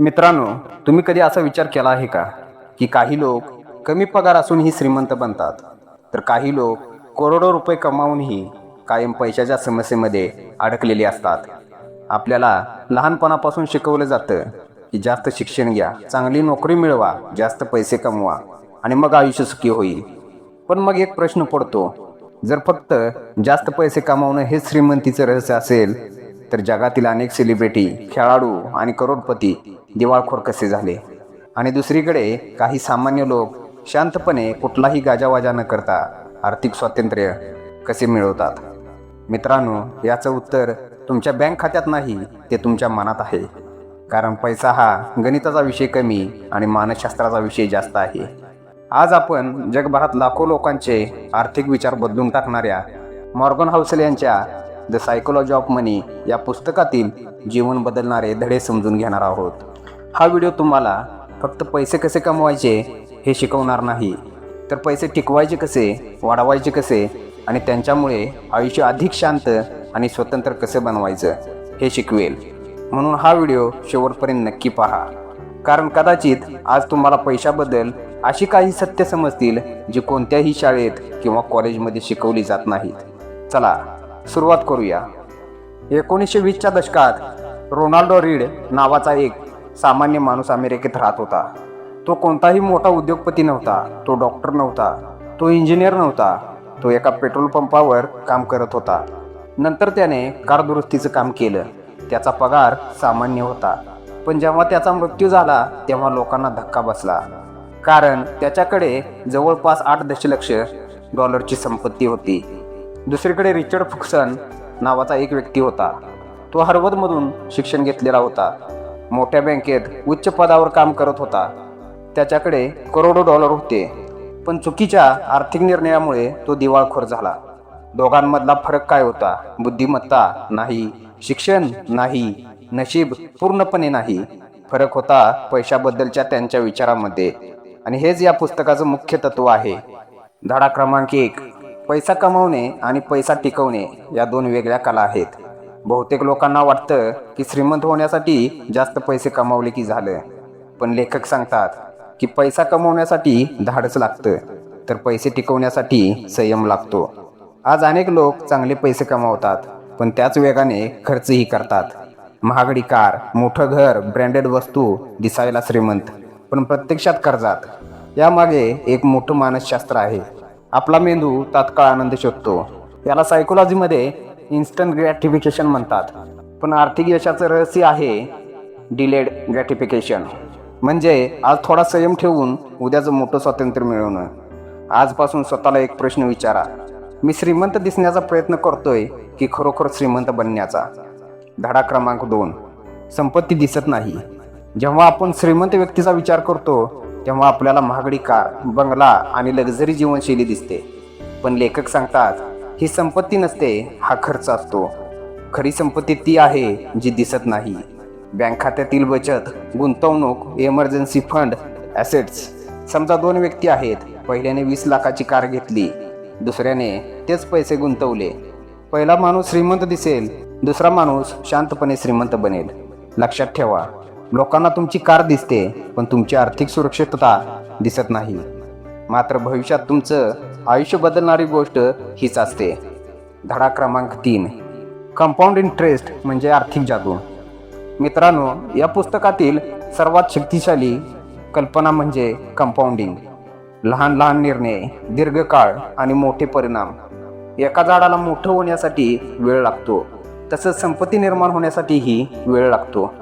मित्रांनो, तुम्ही कधी असा विचार केला आहे का की काही लोक कमी पगार असूनही श्रीमंत बनतात, तर काही लोक करोडो रुपये कमावूनही कायम पैशाच्या समस्येमध्ये अडकलेले असतात. आपल्याला लहानपणापासून शिकवलं जातं की जास्त शिक्षण घ्या, चांगली नोकरी मिळवा, जास्त पैसे कमवा आणि मग आयुष्य सुखी होईल. पण मग एक प्रश्न पडतो, जर फक्त जास्त पैसे कमावणं हे श्रीमंतीचं रहस्य असेल, तर जगातील अनेक सेलिब्रिटी, खेळाडू आणि करोडपती दिवाळखोर कसे झाले? आणि दुसरीकडे काही सामान्य लोक शांतपणे कुठलाही गाजावाजा न करता आर्थिक स्वातंत्र्य कसे मिळवतात? मित्रांनो, याचं उत्तर तुमच्या बँक खात्यात नाही, ते तुमच्या मनात आहे. कारण पैसा हा गणिताचा विषय कमी आणि मानसशास्त्राचा विषय जास्त आहे. आज आपण जगभरात लाखो लोकांचे आर्थिक विचार बदलून टाकणाऱ्या मॉर्गन हाउसल यांच्या द सायकोलॉजी ऑफ मनी या पुस्तकातील जीवन बदलणारे धडे समजून घेणार आहोत. हा व्हिडिओ तुम्हाला फक्त पैसे कसे कमवायचे हे शिकवणार नाही, तर पैसे टिकवायचे कसे, वाढवायचे कसे आणि त्यांच्यामुळे आयुष्य अधिक शांत आणि स्वतंत्र कसे बनवायचं हे शिकवेल. म्हणून हा व्हिडिओ शेवटपर्यंत नक्की पहा, कारण कदाचित आज तुम्हाला पैशाबद्दल अशी काही सत्य समजतील जी कोणत्याही शाळेत किंवा कॉलेजमध्ये शिकवली जात नाहीत. चला सुरुवात करूया. 1920च्या दशकात रोनाल्डो रीड नावाचा एक सामान्य माणूस अमेरिकेत राहत होता. तो कोणताही मोठा उद्योगपती नव्हता, तो डॉक्टर नव्हता, तो इंजिनियर नव्हता. तो एका पेट्रोल पंपावर काम करत होता. नंतर त्याने कार दुरुस्तीचं काम केलं. त्याचा पगार सामान्य होता, पण जेव्हा त्याचा मृत्यू झाला तेव्हा लोकांना धक्का बसला, कारण त्याच्याकडे जवळपास 8 दशलक्ष डॉलरची संपत्ती होती. दुसरीकडे रिचर्ड फुक्सन नावाचा एक व्यक्ती होता. तो हार्वर्डमधून शिक्षण घेतलेला होता, मोठ्या बँकेत उच्च पदावर काम करत होता. त्याच्याकडे करोडो डॉलर होते, पण चुकीच्या आर्थिक निर्णयामुळे तो दिवाळखोर झाला. दोघांमधला फरक काय होता? बुद्धिमत्ता नाही, शिक्षण नाही, नशीब पूर्णपणे नाही. फरक होता पैशाबद्दलच्या त्यांच्या विचारामध्ये. आणि हेच या पुस्तकाचं मुख्य तत्व आहे. धडा क्रमांक 1. पैसा कमवणे आणि पैसा टिकवणे या 2 वेगळ्या कला आहेत. बहुतेक लोकांना वाटतं की श्रीमंत होण्यासाठी जास्त पैसे कमावले की झालं, पण लेखक सांगतात की पैसा कमवण्यासाठी धाडस लागतं, तर पैसे टिकवण्यासाठी संयम लागतो. आज अनेक लोक चांगले पैसे कमावतात, पण त्याच वेगाने खर्चही करतात. महागडी कार, मोठं घर, ब्रँडेड वस्तू, दिसायला श्रीमंत, पण प्रत्यक्षात कर्जात. यामागे एक मोठं मानसशास्त्र आहे. आपला मेंदू तात्काळ आनंद शोधतो. याला सायकोलॉजीमध्ये इन्स्टंट ग्रॅटिफिकेशन म्हणतात. पण आर्थिक यशाचं रहस्य आहे डिलेड ग्रॅटिफिकेशन. म्हणजे आज थोडा संयम ठेवून उद्याचं मोठं स्वातंत्र्य मिळवणं. आजपासून स्वतःला एक प्रश्न विचारा, मी श्रीमंत दिसण्याचा प्रयत्न करतोय की खरोखर श्रीमंत बनण्याचा? धडा क्रमांक 2. संपत्ती दिसत नाही. जेव्हा आपण श्रीमंत व्यक्तीचा विचार करतो तेव्हा आपल्याला महागडी कार, बंगला आणि लक्झरी जीवनशैली दिसते. पण लेखक सांगतात ही संपत्ती नसते, हा खर्च असतो. खरी संपत्ती ती आहे जी दिसत नाही. बँक खात्यातील बचत, गुंतवणूक, इमर्जन्सी फंड, ॲसेट्स. समजा 2 व्यक्ती आहेत. पहिल्याने 20 लाखाची कार घेतली, दुसऱ्याने तेच पैसे गुंतवले. पहिला माणूस श्रीमंत दिसेल, दुसरा माणूस शांतपणे श्रीमंत बनेल. लक्षात ठेवा, लोकांना तुमची कार दिसते, पण तुमची आर्थिक सुरक्षितता दिसत नाही. मात्र भविष्यात तुमचं आयुष्य बदलणारी गोष्ट हीच असते. धडा क्रमांक 3. कंपाऊंड इंटरेस्ट म्हणजे आर्थिक जादू. मित्रांनो, या पुस्तकातील सर्वात शक्तिशाली कल्पना म्हणजे कंपाऊंडिंग. लहान लहान निर्णय, दीर्घकाळ आणि मोठे परिणाम. एका झाडाला मोठं होण्यासाठी वेळ लागतो, तसंच संपत्ती निर्माण होण्यासाठीही वेळ लागतो.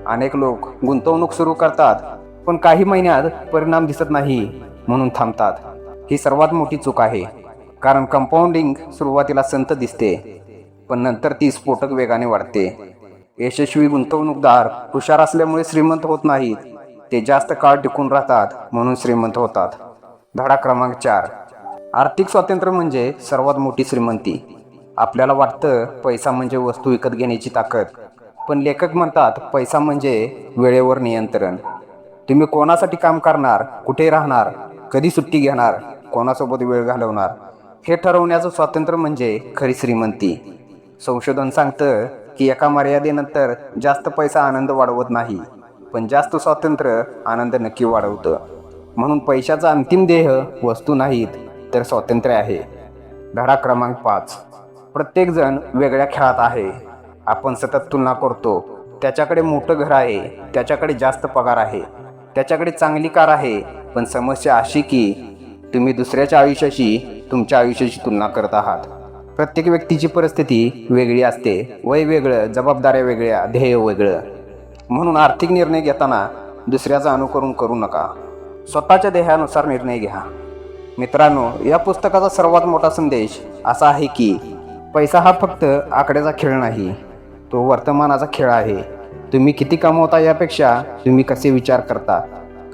अनेक लोक गुंतवणूक सुरू करतात, पण काही महिन्यात परिणाम दिसत नाही म्हणून थांबतात. ही सर्वात मोठी चूक आहे, कारण कंपाऊंडिंग सुरुवातीला संत दिसते, पण नंतर ती स्फोटक वेगाने वाढते. यशस्वी गुंतवणूकदार हुशार असल्यामुळे श्रीमंत होत नाहीत, ते जास्त काळ टिकून राहतात म्हणून श्रीमंत होतात. धडा क्रमांक 4. आर्थिक स्वातंत्र्य म्हणजे सर्वात मोठी श्रीमंती. आपल्याला वाटतं पैसा म्हणजे वस्तू विकत घेण्याची ताकद, पण लेखक म्हणतात पैसा म्हणजे वेळेवर नियंत्रण. तुम्ही कोणासाठी काम करणार, कुठे राहणार, कधी सुट्टी घेणार, कोणासोबत वेळ घालवणार, हे ठरवण्याचं स्वातंत्र्य म्हणजे खरी श्रीमंती. संशोधन सांगतं की एका मर्यादेनंतर जास्त पैसा आनंद वाढवत नाही, पण जास्त स्वातंत्र्य आनंद नक्की वाढवतं. म्हणून पैशाचा अंतिम ध्येय वस्तू नाहीत तर स्वातंत्र्य आहे. धडा क्रमांक 5. प्रत्येकजण वेगळ्या खेळात आहे. आपण सतत तुलना करतो. त्याच्याकडे मोठं घर आहे, त्याच्याकडे जास्त पगार आहे, त्याच्याकडे चांगली कार आहे. पण समस्या अशी की तुम्ही दुसऱ्याच्या आयुष्याशी तुमच्या आयुष्याची तुलना करत आहात. प्रत्येक व्यक्तीची परिस्थिती वेगळी असते. वय वेगळं, जबाबदाऱ्या वेगळ्या, ध्येय वेगळं. म्हणून आर्थिक निर्णय घेताना दुसऱ्याचं अनुकरण करू नका. स्वतःच्या ध्येयानुसार निर्णय घ्या. मित्रांनो, या पुस्तकाचा सर्वात मोठा संदेश असा आहे की पैसा हा फक्त आकड्याचा खेळ नाही, तो वर्तमानाचा खेळ आहे. तुम्ही किती कमवता यापेक्षा तुम्ही कसे विचार करता,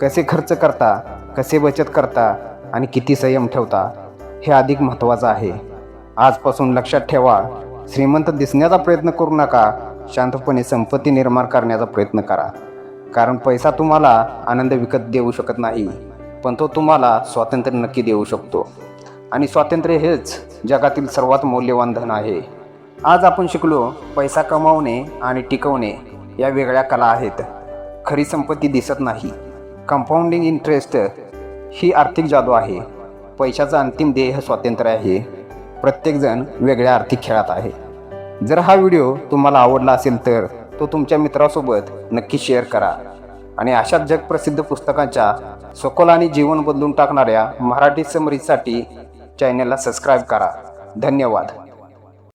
कसे खर्च करता, कसे बचत करता आणि किती संयम ठेवता हे अधिक महत्त्वाचं आहे. आजपासून लक्षात ठेवा, श्रीमंत दिसण्याचा प्रयत्न करू नका, शांतपणे संपत्ती निर्माण करण्याचा प्रयत्न करा. कारण पैसा तुम्हाला आनंद विकत देऊ शकत नाही, पण तो तुम्हाला स्वातंत्र्य नक्की देऊ शकतो. आणि स्वातंत्र्य हेच जगातील सर्वात मौल्यवान धन आहे. आज आपण शिकलो, पैसा कमावणे आणि टिकवणे या वेगळ्या कला आहेत. खरी संपत्ती दिसत नाही. कंपाऊंडिंग इंटरेस्ट ही आर्थिक जादू आहे. पैशाचं अंतिम ध्येय स्वातंत्र्य आहे. प्रत्येकजण वेगळ्या आर्थिक खेळात आहे. जर हा व्हिडिओ तुम्हाला आवडला असेल तर तो तुमच्या मित्रासोबत नक्की शेअर करा. आणि अशाच जगप्रसिद्ध पुस्तकांच्या सखोल आणि जीवन बदलून टाकणाऱ्या मराठी समरीसाठी चॅनलला सबस्क्राईब करा. धन्यवाद.